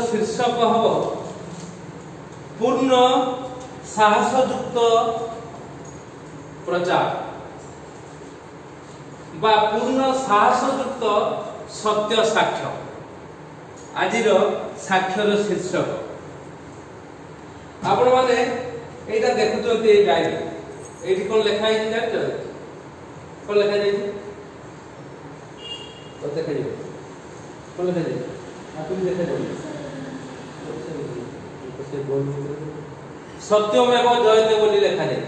शीर्षक हम पूर्ण साहसयुक्त प्रचार बा पूर्ण साहसयुक्त सत्य साक्ष्य आज साक्षर शीर्षक आपण माने एटा देखुचंती ए डायरी एठी कोन लिखा है जानते कोन लिखा है तो देखा जाए कोन लिखा है आपन देखा जाए सत्यमेव जयते बोली लिखा जाए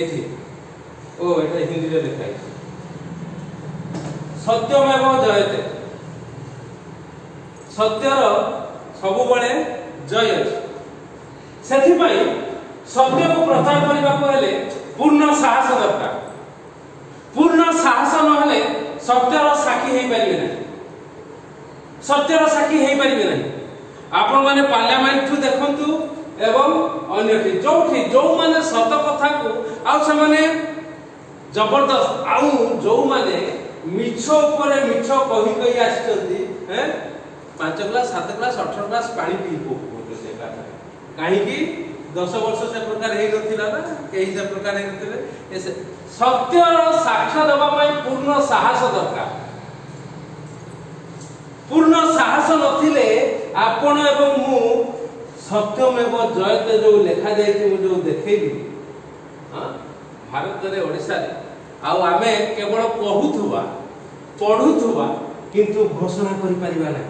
एठी ओ एटा हिंदी रे लिखा है सत्यमेव जयते सत्यर सब बळे जय अछि सेथि पई सत्य को प्रचार करबा को हेले पूर्ण साहस दरकार पूर्ण साहस न हेले सत्यर साक्षी हे परिबे नै सत्यर साक्षी हे परिबे नै आपण माने पार्लियामेंट थु देखंतु एवं अन्यठी जो माने सत कथा को आ से माने जबरदस्त आउ जो माने मिछो ऊपर मिछो कहि कहि आछथि हैं 5 क्लास 7 क्लास 18 क्लास पानी पी को से काहे कि 10 वर्ष से प्रकार हे नथिला ना केही से प्रकार हे नथिले सत्य साक्ष्य देबा पई पूर्ण साहस दरकार पूर्ण साहस नथिले आपण एवं मु सत्यमेव जयते जो लेखा जायछि मु जो देखैली हां भारत रे ओडिसा रे आ आमे केवल कहूथुवा पढुथुवा किंतु घोषणा करि परिबा ना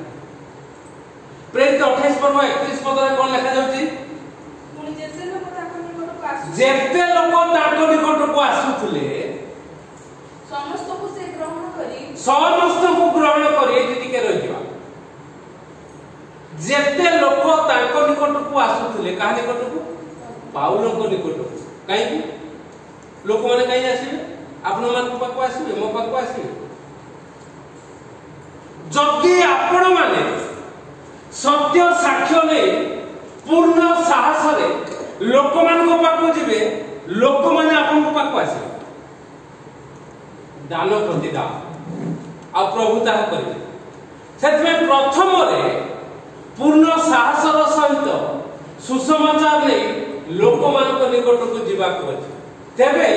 प्रेरित 28 पर्व 31 पद रे कोन लिखा जाउची पुनी जेते लोक ताको निकट को आसुथले समस्त को ग्रहण करी एठी के रहि जिवा जेते लोक ताको निकट को आसुथले काहे निकट को पाउलो को निकट को काहे कि लोक माने काहे आसीबे आपण मान को पाको आसीबे मो पाको आसीबे जदि आपण माने सत्य साक्ष्य ने पूर्ण साहस रे लोक मान को पाको जिबे लोक माने आपन को पाको आसे दान प्रतिदान आ प्रभु ताहा करिवे सेतमे प्रथम रे पूर्ण साहस रो सहित सुसमाचार नै लोक मान को निकट को जिबा को अछि तेबे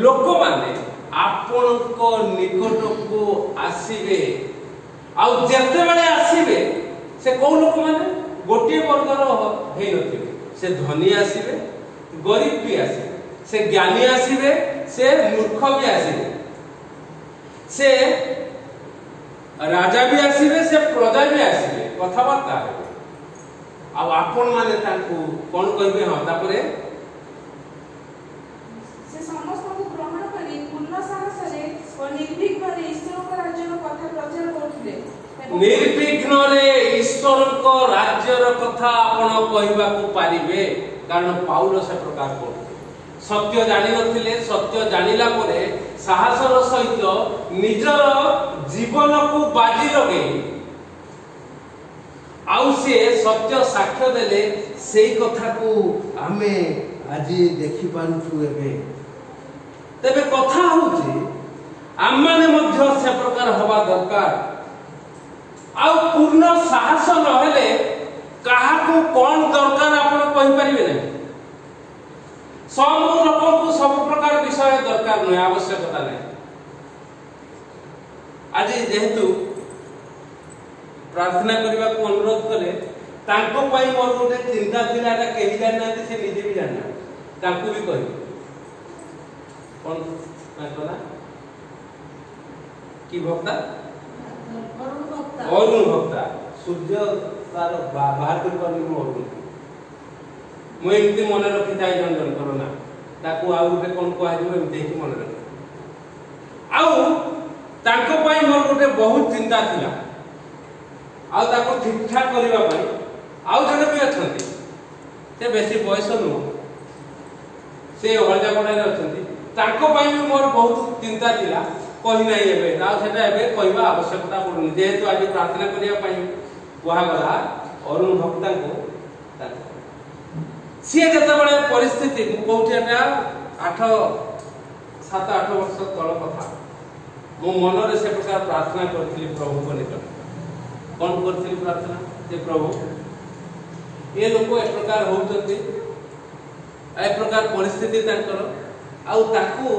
लोक माने आपन को निकट को आसीबे आ जेते बेले आसीबे से को लोक माने गोटे वर्गर हे नथिबे से धनी आसीबे गरीब भी आसीबे से ज्ञानी आसीबे से मूर्ख भी आसीबे से राजा भी आसीबे से प्रजा भी आसीबे कथा बार्ता आ आपण माने ताकू कोन कहबे हां तापरे से समस्त को ग्रहण करी पूर्ण साहस रे और निर्भीक भावे ईश्वर को राज्य रो कथा प्रचार करथिले निर्विघ्न रे ईश्वर को राज्य रो कथा आपण कहबा को पारिबे कारण पाउल से प्रकार को सत्य जानि नथिले सत्य जानिला परे साहस रो सहित निजर जीवन को बाजी लगे आउ से सत्य साक्ष्य देले सेही कथा को आमे आज देखि पानुछु एबे तबे कथा होची आमाने मध्य से प्रकार हवा दरकार आ पूर्ण साहस न हेले कहा को कोन दरकार आपण कहि परिबे नै सब लोक को सब प्रकार विषय दरकार नै आवश्यकता नै आज जेहेतु प्रार्थना करबा को अनुरोध करे तांको पई मोर गोटे चिंता थिलाटा केहि जानना से निजे भी जानना तांको भी कहि कोन कहला की भक्ता अरुण भक्ता सूर्य तार बाहर कर पानी मो अरुण मो एमती मन रखि थाई जन जन करना ताकू आ उठे कोन को आजो एमती ही मन रखि आउ ताको पई मोर गोटे बहुत चिंता थिला आ ताको ठीक ठाक करबा पई आउ जने भी अछंती से बेसी बयस नु से हळजा पडा रे अछंती ताको पई भी मोर बहुत चिंता थिला कहि नाही एबे आ सेटा एबे कहबा आवश्यकता पडुनी जेहेतु आज प्रार्थना करिया पई कुहा गला अरुण भक्ता को सी जते बळे परिस्थिति कोठी एटा 8 7 8 वर्ष तळ कथा मो मन रे से प्रकार प्रार्थना करथि प्रभु को निकट कोन करथि प्रार्थना जे प्रभु ये लोक ए प्रकार होउछथि ए प्रकार परिस्थिति तांकर आउ ताकू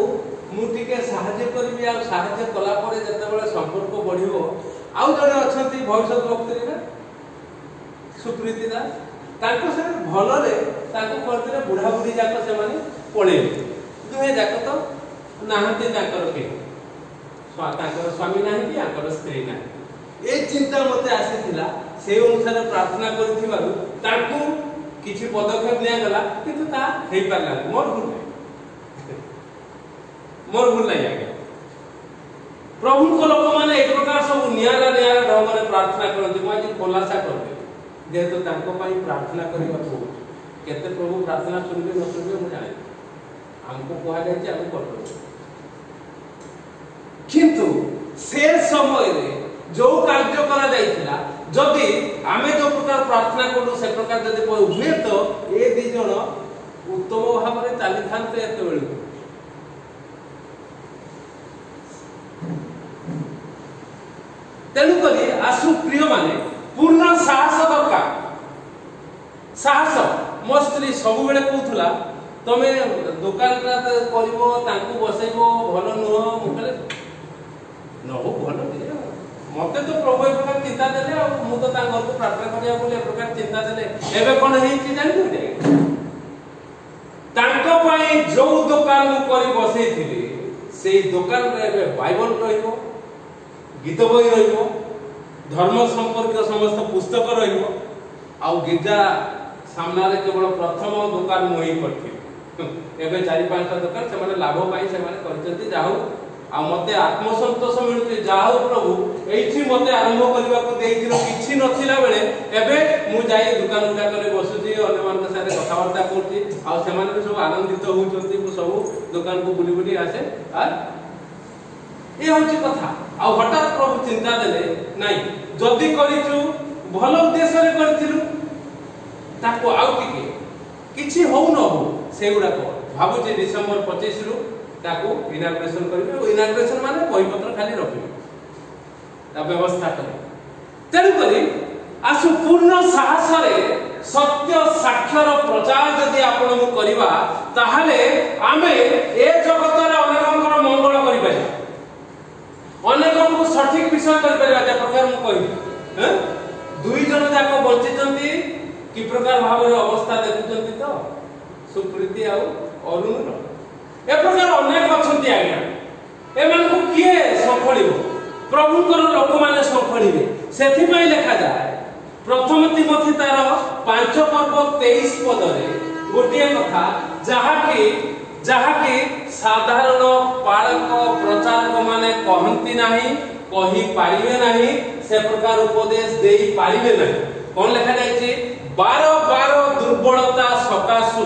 मु टिके सहाय्य करबी आ सहाय्य कला परे जते बेले संपर्क बढ़िबो आउ जने अछंती भविष्य वक्तरी ना सुप्रीति दास तांको से भलो रे ताकू करते बुढ़ा बुढ़ी जाक से माने पळे दुहे जाक तो नाहंती तांकर के तांकर स्वामी नाही कि आकर स्त्री नाही ए चिंता मते आसीथिला से अनुसार प्रार्थना करथिबारु तांको किछि पदक्षेप निया गला किंतु ता हेई पारला मोर भूल नहीं आगे प्रभु को लोक माने एक प्रकार सब नियारा नियारा ढंग रे प्रार्थना करथि म आज खोलासा करबे जेहेतु तांको पई प्रार्थना करबा को केते प्रभु प्रार्थना सुनबे न सुनबे मु जाने हमको कहा जाय कि हम करबो किंतु से समय रे जो कार्य करा जायतिला जदि आमे जो प्रकार प्रार्थना करू से प्रकार जदि हुए तो ए दी जण उत्तम भाव रे चाली थानते एते बेलू तेणु करी आसु प्रिय माने पूर्ण साहस दरकार साहस मो स्त्री सब बेले कहूला तमे दुकान करिवो तांकू बसैबो भलो नुह मु कहले न हो भलो दिए मते तो प्रभु ए प्रकार चिंता देले आ मु तो ता घर को प्रार्थना करिया बोले ए प्रकार चिंता देले एबे कोन हेई छि जानि दे तांको पई जो दुकान मु करी बसै थिली सेई दुकान रे एबे बाइबल रहइबो गीत बही रहिबो धर्म संपर्क समस्त पुस्तक रहिबो आ गिरजा सामना रे केवल प्रथम दुकान मोही करथि एबे 4-5 दुकान से माने लाभ पाई से माने करचंती जाहु आ मते आत्मसंतोष मिलुची जाहु प्रभु एठी मते आरंभ करबा को देइथिलो किछि नथिला बेले एबे मु जाई दुकान उडा करे बसुची अन्य मान के साथे कथा वार्ता करती आ से माने सब आनंदित होउचंती मु सब दुकान को बुली बुली आसे आ ए होची कथा आ हठात प्रभु चिंता देले नाही जदी करिचु भलो उद्देश्य रे करथिलु ताको आउ टिके किछि होउ न हो सेगुडा को भाबु जे डिसेंबर 25 रु ताको इनाग्रेशन करबे ओ इनाग्रेशन माने बही पत्र खाली रखिबे ता व्यवस्था करे तेनु करी आसु पूर्ण साहस रे सत्य साक्षर प्रचार जदी आपण मु करबा ताहाले आमे ए जगत रे अनेकंकर मंगल करि पाइबा अनेक को सठिक विषय कर परिबा जे प्रकार मु कहि दुई जन जाको बंचितंती कि प्रकार भाव रे अवस्था देखुचंती तो सुप्रीति आ अरुण ए प्रकार अनेक अछंती आज्ञा ए मन को किए संफळिबो प्रभु कर लोक माने संफळिबे सेथि पई लिखा जाय प्रथम तिमोथी तार 5 पर्व 23 पद रे गोटिए कथा जहा कि साधारण पालक प्रचारक माने कहंती नाही कहि पारिबे नाही से प्रकार उपदेश देई पारिबे नाही कोन लिखा जाय छै 12 दुर्बलता सकासु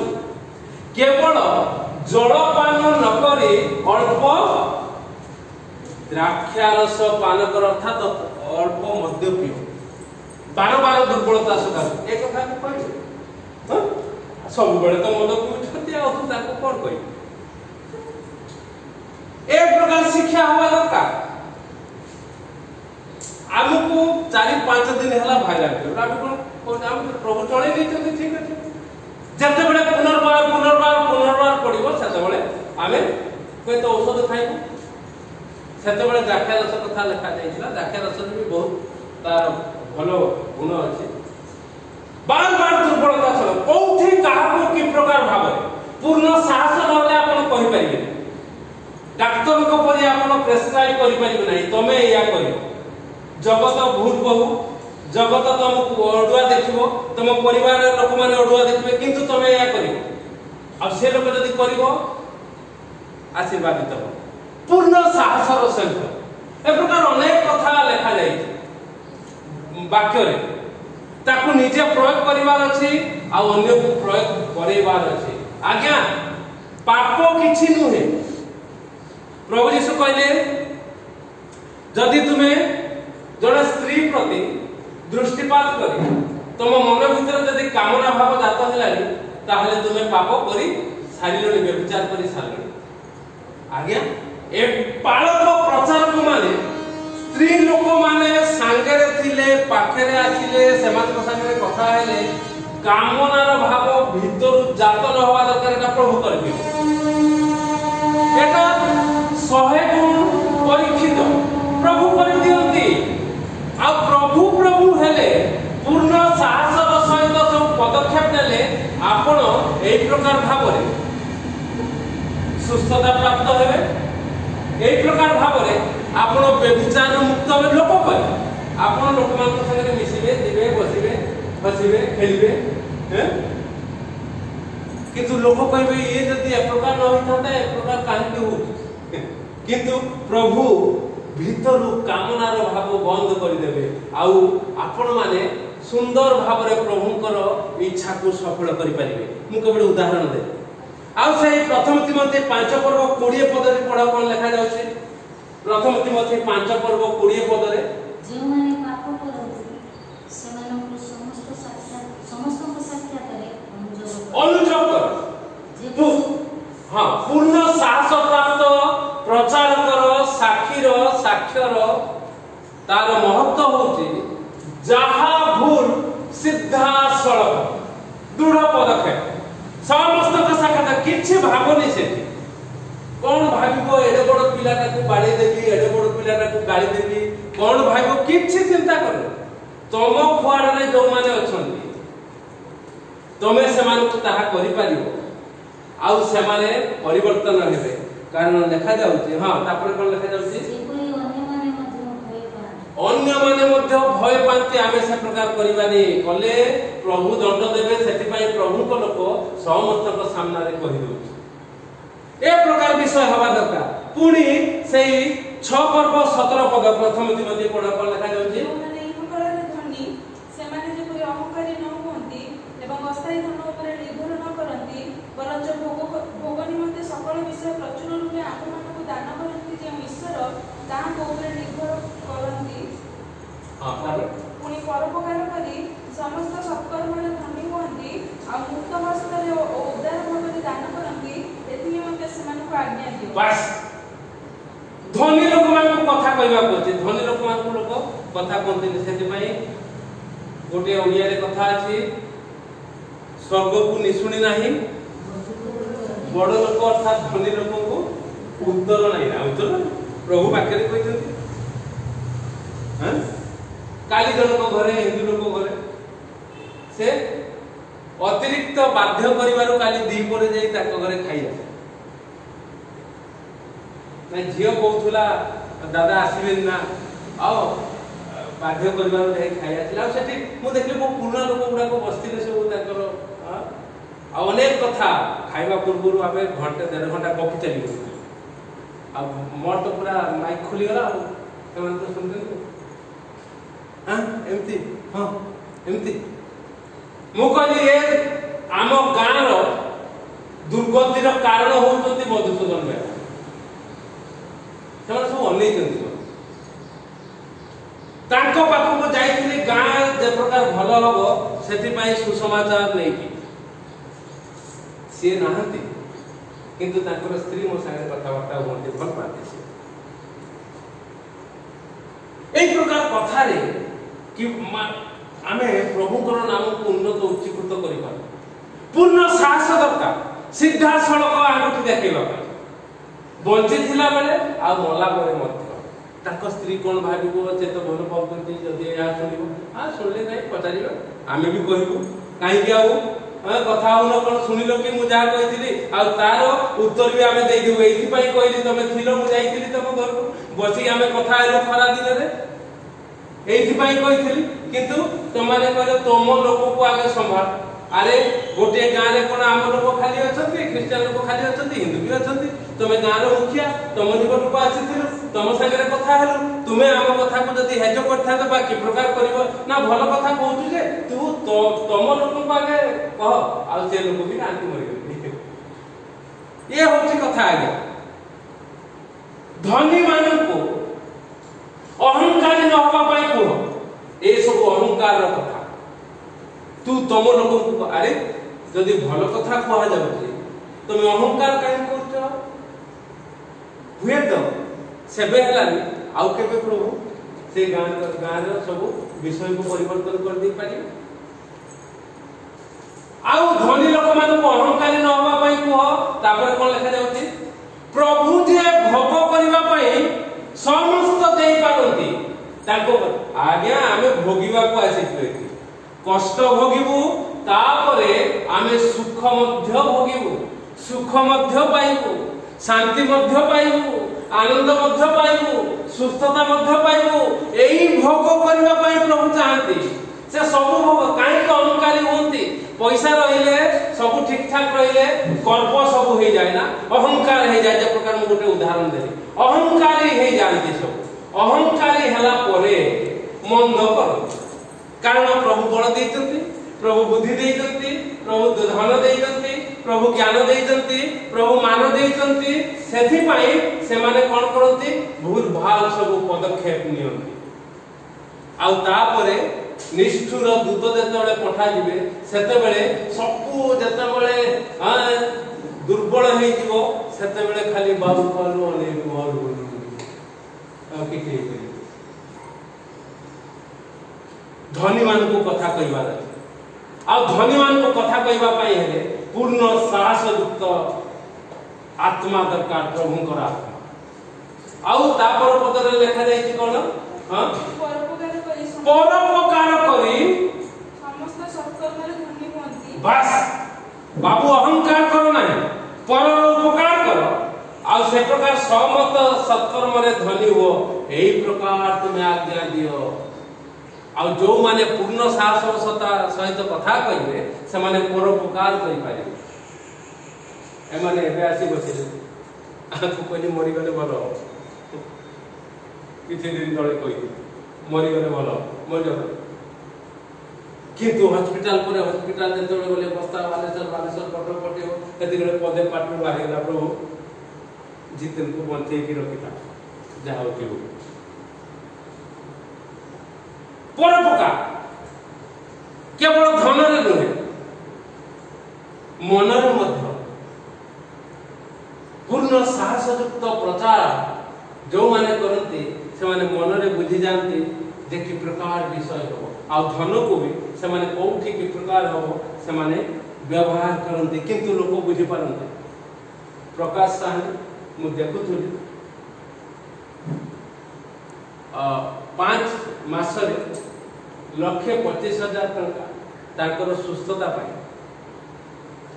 केवल जलपान न करी अल्प द्राक्षारस पान कर अर्थात अल्प मद्य पियो 12 दुर्बलता सकासु एक कथा को कहै हां सब बेले तो मद पिउछती आ ताको कोन कहि एक प्रकार शिक्षा हवा दरकार हमको 4-5 दिन हला भाइराल कर हम कोन हम प्रभु चले दैछथि ठीक अछि जते बेले पुनर्बार पडिबो सेते बेले आमे कोइ तो औषध खाइबो सेते बेले द्राक्षा रस कथा लिखा जाइछला द्राक्षा रस भी बहुत तार भलो गुण अछि बार दुर्बलता छल कोठी काहा को कि प्रकार भाव पूर्ण साहस नले आपण कहि परिबे डाक्टर को परि आपण प्रेस्क्राइब करि परिबे नै तमे या करियो जगत भूत बहु जगत तुमको अडुआ देखिबो तुम परिवार लोक माने अडुआ देखिबे किंतु तमे या करियो आ से लोक जदी करिवो आशीर्वादित हो पूर्ण साहस रो सहित ए प्रकार अनेक कथा लिखा जाई वाक्य रे ताकू निजे प्रयोग करिवार अछि आ अन्य को प्रयोग करेवार अछि आज्ञा पाप किछि नुहे प्रभु यीशु कहले जदि तुमे जड़े स्त्री प्रति दृष्टिपात करी तुम मन भीतर जदि कामना भाव जात हेलानी ताहले तुमे पाप करी सारिलोनी व्यभिचार करी सारिलोनी आज्ञा ए पालक प्रचारक माने स्त्री लोक माने सांगरे थिले पाखरे आसिले सेमान संगे कथा हेले कामनार भाव भीतर जात न होवा दरकार एटा प्रभु करबे एटा 100 गुण परीक्षित प्रभु कर दियंती आ प्रभु प्रभु हेले पूर्ण साहस सहित सब पदक्षेप नेले आपण एई प्रकार भावरे सुस्थता प्राप्त हेबे एई प्रकार भावरे आपण व्यभिचार मुक्त हेबे लोक कय आपण लोक मान संगे मिसिबे दिबे बसिबे हसिबे खेलिबे किंतु लोक कहबे ये जदी एक प्रकार न होता एक प्रकार काहे हो किंतु प्रभु भीतर कामनार भाव बंद कर देबे आउ आपण माने सुंदर भाव रे प्रभुकर इच्छा को सफल करि परिबे मु केवल उदाहरण दे आउ सही प्रथम तिमोथी 5 पर्व 20 पद रे पढा कोन लिखा जाउछि प्रथम तिमोथी 5 पर्व 20 पद रे जे माने पाप करथि सेमानकु समस्त साक्षात रे अनुजोग कर हां पूर्ण साहस प्राप्त प्रचार कर साक्षीर साक्षर तार महत्व होछि जहा भूल सीधा सड़क दृढ़ पदक्षेप समस्त साक्षात किछि भाबनी से कौन भाबिबो एडे बड़ पिलाटा को बाड़ी देबी एडे बड़ पिलाटा को गाड़ी देबी कौन भाबिबो किछि चिंता कर तम खुआड़ रे जो माने अछंती तमे समान को ताहा करि पारिबो आउ समाने परिवर्तन हेबे कारण लिखा जाउची हां तापर कोन लिखा जाउची अन्य माने मध्य भय पांती आमे से प्रकार करिबानी कले प्रभु दंड देबे सेति पई प्रभु को लोक समस्त को सामना रे कहि दोची ए प्रकार विषय हवा दरकार पुनी सेही 6 पर्व 17 पद प्रथम तिमोथी पढा कोन लिखा जाउची माने इहकरे धनी सेमाने जे कोई अहंकारी न होंती एवं अस्थायी धन ऊपर निर्भर न करंती परंच भोग निमंते सकल विषय प्रचुर रूपे आपनको दान करंती जे ईश्वर ताहा को ऊपर निर्भर करंती पुनी परोपकार करी समस्त सत्कर्म रे धनी होंती आ मुक्त हस्तरे उद्धार भाବରେ दान करंती एथि निमंते सेमानको आज्ञा दियो बस धनी लोक मान कथा कहबा पछे धनी लोक मान लोक कथा कोनते सेति पई गोटे ओडिया रे कथा अछि स्वर्ग को निसुणी नाही बड़ लोक अर्थात धनी लोक को उत्तर नाही ना उत्तर प्रभु पाखे कहते हां काली जन को घरे हिंदू लोक घरे से अतिरिक्त बाध्य करिवारो काली दी परे जाई ताको घरे खाइया ना झियो कहउथुला दादा आसीबे ना आओ बाध्य करिवारो जाई खाइया छिला सेठी मु देखले मो पुराना लोक गुडा को बस्ती रे सब ताकर आ अनेक कथा खाइबा पूर्व आबे घंटे 1.5 घंटा गप चली गयो आ मोर तो पूरा माइक खुली गला तमन तो सुनते हां एमती हां एमती मु कहली ए आम गान रो दुर्गतिर कारण होउतंती मधुसूदन भाई तमन सब अनै जंती तांको पाखो को जाईथिले गां जे प्रकार भलो होबो सेति पई सुसमाचार नै की से नाहंती किंतु तांकर स्त्री मो संगे कथा वार्ता होंती भल पाते से एक प्रकार कथा रे कि आमे प्रभुकर नाम को उन्नत उच्चीकृत करि पार पूर्ण साहस दरकार सीधा सड़क आगुठी देखैबा बंची थिला बेले आ मला बेले मध्य ताको स्त्री कोन भाबिबो जे तो भल पाउतंती जदी या सुनिबो आ सुनले नै पचारिबो आमे भी कहिबो काहे कि आउ कथा उन कोन सुनिलो कि मु जा कहिथिली आ तार उत्तर भी आमे देई देबो एथि पई कहिली तमे थिलो मु जाईथिली तम घर बसी आमे कथा आइलो खरा दिन रे एथि पई कहिथिली किंतु तमाने कहले तोम लोक को आगे संभाल अरे गोटे गां रे कोन आम लोक खाली अछंती क्रिश्चियन लोक खाली अछंती हिंदू भी अछंती तमे गां रो मुखिया तम निकट को आसीथिलो तम संगे कथा हेलो तुमे आम कथा को जदी हेजो करथा त बाकी प्रकार करबो ना भलो कथा कहू जे तू तम लोक को आगे कह आ से लोक भी कांति मरि ये होची कथा आगे धनी मानन को अहंकार न होबा पई को ए सब अहंकार रो कथा तू तम लोक को अरे जदी भलो कथा कहा जाउची तुम अहंकार काहे करछ हुए तो सेबे हलानी आउ केबे प्रभु से गाँव सब विषय को परिवर्तन कर दे पारे। आउ धनी लोक मान अहंकारी न होबा पई कह तापर कोन लिखा जाउची प्रभु जे भोग करबा पई समस्त देई पारंती ताको आज्ञा आमे भोगिबा को आसीथि कष्ट भोगिबु तापरे आमे सुख मध्य भोगिबु सुख मध्य पाइबु शांति मध्य पाइबु आनंद मध्य पाइबु सुस्थता मध्य पाइबु एई भोग करबा पई प्रभु चाहंती से सब भोग काहे अहंकारी होंती पैसा रहिले सब ठीक ठाक रहिले गर्व सब हो जाए ना अहंकार हो जाए जे प्रकार मु गोटे उदाहरण देली अहंकारी हो जानती सब अहंकारी हला परे मंद कर कारण प्रभु बल देइतंती प्रभु बुद्धि देइतंती प्रभु धन देइतंती प्रभु ज्ञान देइतंती प्रभु मान देइतंती सेथि पई से माने कोन करंती भूल भाल सब पदक्षेप नियंती आ तापरे निष्ठुर दूत जेतेबेले पठा जिवे सेतेबेले सबु जेतेबेले दुर्बल हे जीवो सेतेबेले खाली बाबू बालू अने बालू आ किथे धनी मान को कथा कहबार आ धनी मान को कथा कहबा पई हेले पूर्ण साहस युक्त आत्मा दरकार प्रभुंकर आत्मा आ तापर पदरे लिखा जायछि कोन हां परोपकार करी समस्त सत्कर्मरे धन्य होंती बस बाबू अहंकार करो नहीं परर उपकार करो आ से प्रकार समस्त सत्कर्मरे धनी हो एही प्रकार तुमे आज्ञा दियो आ जो माने पूर्ण साहसता सहित कथा कहिबे से माने परोपकार करि पारे ए माने एबे आसी बसिले आखु कोनी मरि गले भलो किछि दिन तळे कहि मरि गले भलो मरि किंतु हॉस्पिटल पर हॉस्पिटल जेतबे गले बस्ता बालेश्वर कटक पटियो एति गले पदे पाटू बाहि गला प्रभु जितन को बंचे की रखिता जा होती हो परोपकार केवल धन रे नुहे मन रे मध्य पूर्ण साहस युक्त प्रचार जो माने करंती से माने मन रे बुझी जानती जे कि प्रकार विषय हो आ धन को भी से माने कोठी की प्रकार हो से माने व्यवहार करंती किंतु लोक बुझी पारंती प्रकाश साहनी मु देखुथुली 5 मास रे 1,25,000 टंका ताकर सुस्थता पाई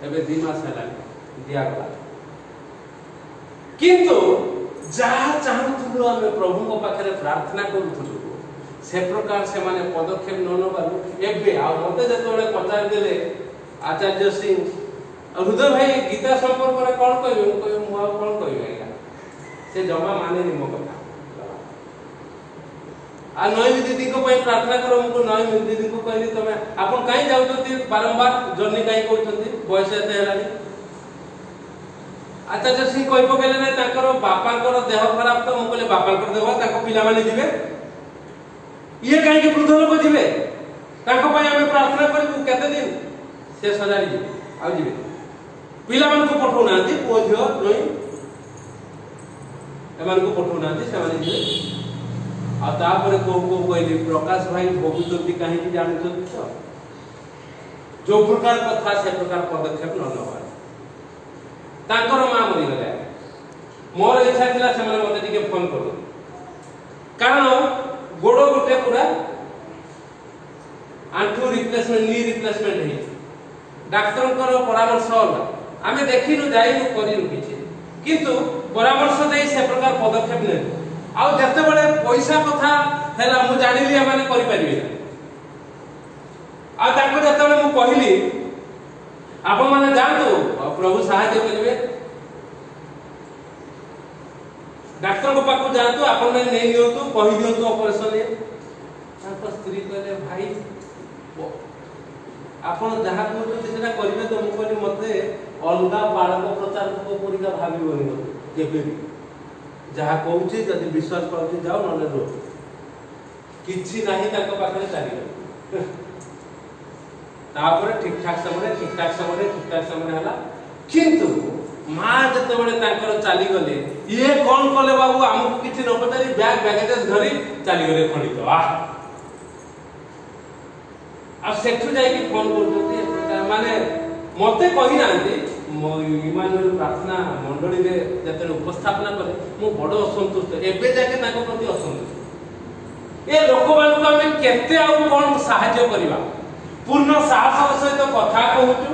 एबे 2 मास हला दिया गला किंतु जहा चाहूथुलु आमे प्रभु को पाखरे प्रार्थना करूथुलु से प्रकार से माने पदक्षेप न नबारु एबे आ मते जतोले पचार देले आचार्य सिंह हृदय भाई गीता संपर्क रे कोन कहबे मु कहबे मु कोन कहबे आया से जमा माने नि मो कथा आ नई दीदी को पई प्रार्थना करो मु नई दीदी को कहली तमे आपन काई जाउतोती बारंबार जर्नी काई करतोती बयस एते हेलानी आचार्य सिंह कहि पकेले नै ताकर बापाकर देह खराब तो मु कहले बापाकर देबा ताको पिला माने जिवे ये काई के वृद्ध लोक जिवे ताको पई हम प्रार्थना करबु केते दिन से सजारी आ जिवे पिला मान को पठौ नांती पो झियो नई एमान को पठौ नांती से माने जिवे आ तापर को कहली प्रकाश भाई भोगुचंती काहे की जानछंती तो जो प्रकार कथा से प्रकार पदक्षेप न नबार तांकर मां मरि गले मोर इच्छा थिला से माने मते टिके फोन करू कारण गोडो गोटे पूरा आंठू रिप्लेसमेंट नी रिप्लेसमेंट हे डॉक्टर को परामर्श होला आमे देखिनु जाइनु करिनु किछि किंतु परामर्श देई से प्रकार पदक्षेप नै आ जते बळे पैसा कथा हैला मु जानिली माने करि परिबे आ ताको जते बळे मु कहिली आपण माने जानतो प्रभु सहायता करिवे डॉक्टर को पाकु जानतो आपण माने नै नियंतु कहि दियंतु ऑपरेशन ए ताको स्त्री कहले भाई आपण जहा कहतो सेटा करिवे तो मु कहली मते अलगा बालक प्रचार को पुरिका भाबिबोनी केबे जहा कहूची जदि विश्वास करती जाओ नले रो किछि नाही ताको पाखरे चाली तापर ठीक ठाक समय हला किंतु माँ जिते चली गले ये कौन कले बाबू आमको किसी न पचारि बैग बैगेजेस धरी चली गले खंडित सेठू जाइए फोन कर माने मते कही ना इमानुएल प्रार्थना मंडली जिते उपस्थापना करे मु बड़ असंतुष्ट एबे जाके ताको प्रति असंतुष्ट ए लोक मानक आमे केते आ कोन सहाय्य करबा पूर्ण साहस सहित कथा कहूचु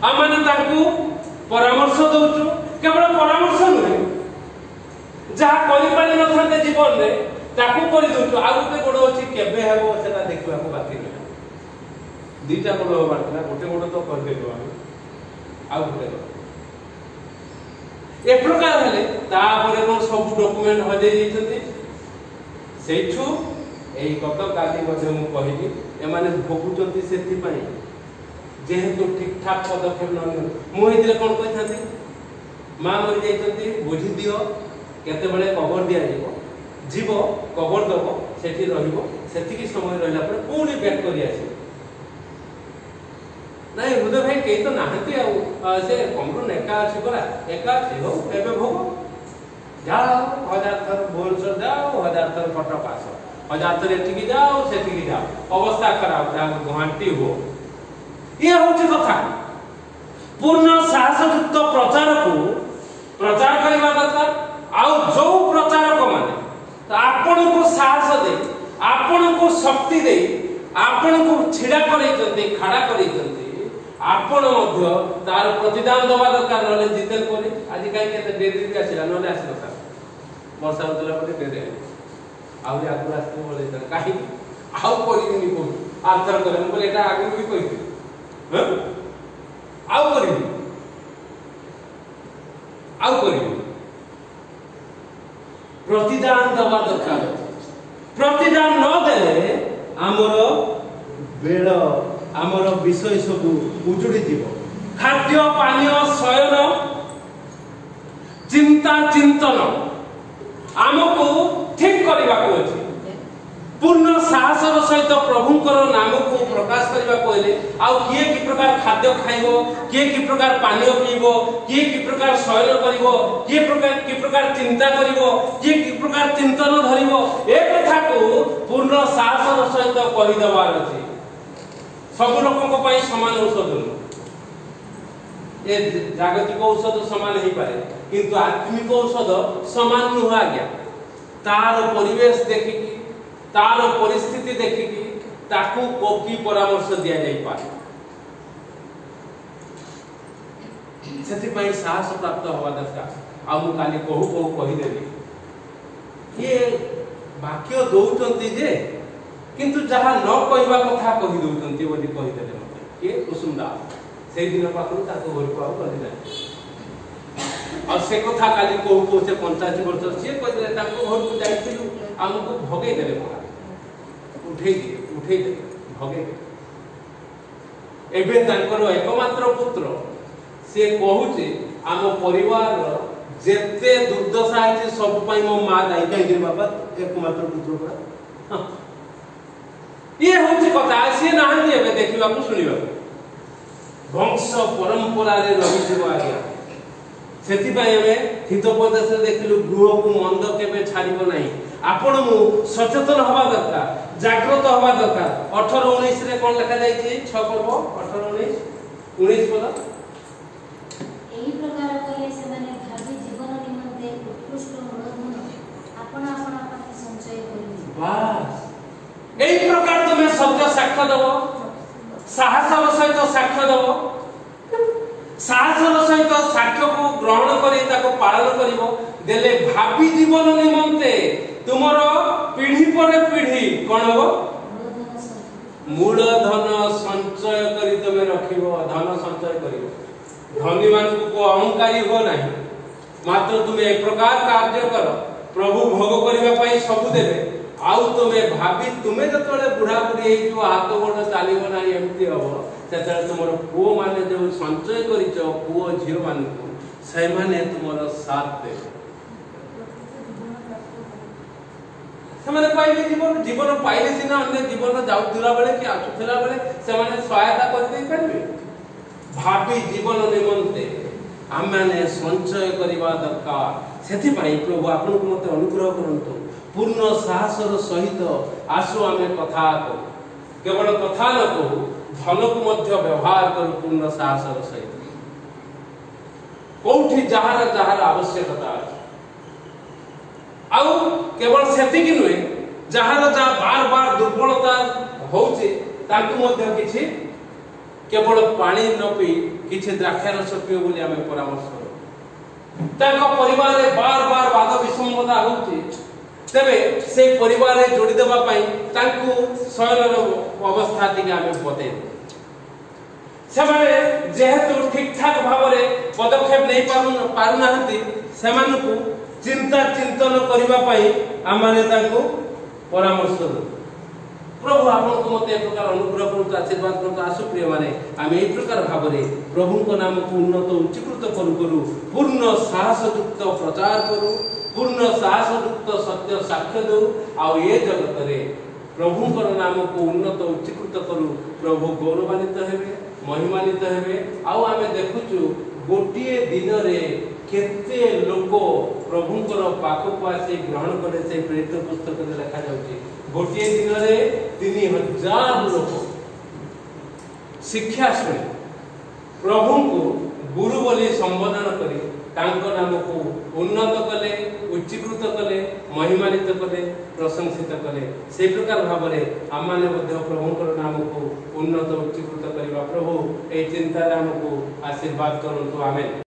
आ माने ताकू परामर्श दउचु केवल परामर्श नुहे जहा करि पारि नथते जीवन रे ताकू करि दउचु आ गुटे गोड़ अछि केबे हेबो सेटा देखबा को बाकी नै दीटा गोड़ होबार था गोटे गोड़ तो कर देबो हम आ गुटे ए प्रकार हेले ता परे को सब डॉक्यूमेंट हो जाई जैतथि सेठू एई गत काली मध्ये मु कहिली एमाने भोगुचंती सेति पई जेहेतु ठीक ठाक पदक्षेप न मु हितरे कोन कहि थांती मां मरि जाइतंती बुझी दियो केते बेले कवर दिया जीवो कवर दबो सेठी रहिबो सेति की समय रहला पर पूरी बैक करि आसी नहीं हृदय भाई कई तो नाहती आ से कमरो नेका अछि परा एका अछि हो एबे भोग जाओ 1000 थर भुवनेश्वर जाओ 1000 थर कटक आस 1000 थर एठी जाओ सेठी जाओ अवस्था खराब गुवाहाटी हो ये होची कथा पूर्ण साहसयुक्त प्रचार को प्रचार करबा दरकार आउ जो प्रचारक माने तो आपण को साहस दे आपण को शक्ति दे आपण को छिड़ा करैतते खड़ा करैतते आपण मध्य तार प्रतिदान दबा दरकार नले जितेन कोनी आज काई केते डेरी के आसिला नले आसी दरकार वर्षा होतला परे डेरी आउ या आगु आस्ते बोले तर काई आउ करिनी को आंसर करे हम बोले एटा आगु भी कहिथि ह आउ करिनी प्रतिदान दबा दरकार प्रतिदान न देले हमर बेड़ आमर विषय सब उजुड़ी जीव खाद्य पानीय शयन चिंता चिंतन आमको ठीक करबा को अछि पूर्ण साहसर सहित प्रभुंकर नाम को प्रकाश करबा को हेले आ किए की प्रकार खाद्य खाइबो किए की प्रकार पानी पीबो किए की प्रकार शयन करिवो की प्रकार चिंता करिवो किए की प्रकार चिंतन धरिवो ए कथा को पूर्ण साहसर सहित कहि दबार अछि सब लोगों को समान औषध ये जागतिक औषध समान ही पारे किंतु आत्मिक औषध समान नुह आज्ञा तार परिवेश देखिकी तार परिस्थिति देखिकी ताकू कोकी परामर्श दिया जाई पारे सेति पई साहस प्राप्त होवा दरकार आ मु काली कहू कहि देली ये वाक्य दउचंती जे किंतु जहा न कहबा कथा कहि दउचंती बोली कहि देले मते के कुसुमदास से दिन पाखु ताको घर को कहि दे और से कथा काली कहू से 85 वर्ष से कहि दे ताको घर को जाइथिलु हमको भगे देले महाराज उठे दे भगे एबे तांकर एकमात्र पुत्र से कहूचे आम परिवार जेते दुर्दशा है सब पई मो मां दाई काई बाबा एकमात्र पुत्र परा ये होची कथा से नाहंती एबे देखिबा को सुनिबा वंश परंपरा रे रही जीव आज्ञा सेति पई हमें हितोपदेश देखिलु गृह को मंद केबे छाड़िबो नाही आपण मु सचेतन हवा दरकार जागृत हवा दरकार 18 19 रे कोन लिखा जाय छी 6 पर्व 18 19 पद एही प्रकार कले से माने भावी जीवन निमंते उत्कृष्ट मूलधन आपण पाखे संचय करिबी बस एही प्रकार तुमे सत्य साक्ष्य दबो साहसर सहित साक्ष्य दबो साहसर सहित साक्ष्य को ग्रहण करी ताको पालन करिवो देले भावी जीवन निमंते तुमर पीढ़ी पर पीढ़ी कोन हो मूलधन संचय करी तुमे रखिवो धन संचय करिवो धनी मान को अहंकारी हो नाही मात्र तुमे एक प्रकार कार्य कर प्रभु भोग करिवा पई सब देबे आउ तुमे भाभी तुमे जतले बुढ़ा बुढ़ी हे जो हाथ गोड़ चालिबो नाही एमती हो सेतले तुमर पुओ माने जो संचय करिचो पुओ झियो मान को से माने तुमर साथ दे से माने पाइले जीवन पाइले सिना अन्य जीवन जाउतला बेले कि आसुतला बेले से माने सहायता कर दे परबे भाभी जीवन निमंते आम मैंने संचय करवा दरकार से प्रभु आपन को मत अनुग्रह करंतु पूर्ण साहसर सहित आसु आमे कथा करू केवल कथा न कहू धन को मध्य व्यवहार करू पूर्ण साहसर सहित कोठी जहार जहार आवश्यकता अछि आउ केवल सेति कि नुहे जहार जा बार बार दुर्बलता होउचे ताकू मध्य किछि केवल पानी न पी किछि द्राक्षारस पियो बोली आमे परामर्श करू ताको परिवार रे बार बार वाद विसंबदा होउचे तबे से परिवार रे जोड़ी देबा पई ताकू शयनर अवस्था टिके आमे बते सेमाने जेहेतु ठीक ठाक भाव रे पदक्षेप नै पारु नाहंती सेमानकु चिंता चिंतन करबा पई आमाने ताकू परामर्श करू प्रभु आपन को मते एक प्रकार अनुग्रह करु आशीर्वाद करु आसु प्रिय माने आमे एक प्रकार भाव रे प्रभु को नाम को उन्नत उच्चीकृत करू पूर्ण साहस युक्त प्रचार करू पूर्ण साहस युक्त सत्य साक्ष्य दो आ ये जगत रे प्रभु को नाम को उन्नत उच्चीकृत करू प्रभु गौरवान्वित हेबे महिमान्वित हेबे आ आमे देखुचु गोटिए दिन रे केते लोक प्रभु को पाख को आसी ग्रहण करे से प्रेरित पुस्तक रे लिखा जाउची गोटिए दिन रे 3000 लोक शिक्षा सुने प्रभु को गुरु बोली संबोधन करी तांको नाम को उन्नत कले उच्चीकृत कले महिमान्वित कले प्रशंसित कले से प्रकार भाव रे आमाने मध्ये प्रभु नाम को उन्नत उच्चीकृत करबा प्रभु ए चिंता नाम को आशीर्वाद करंतु आमेन।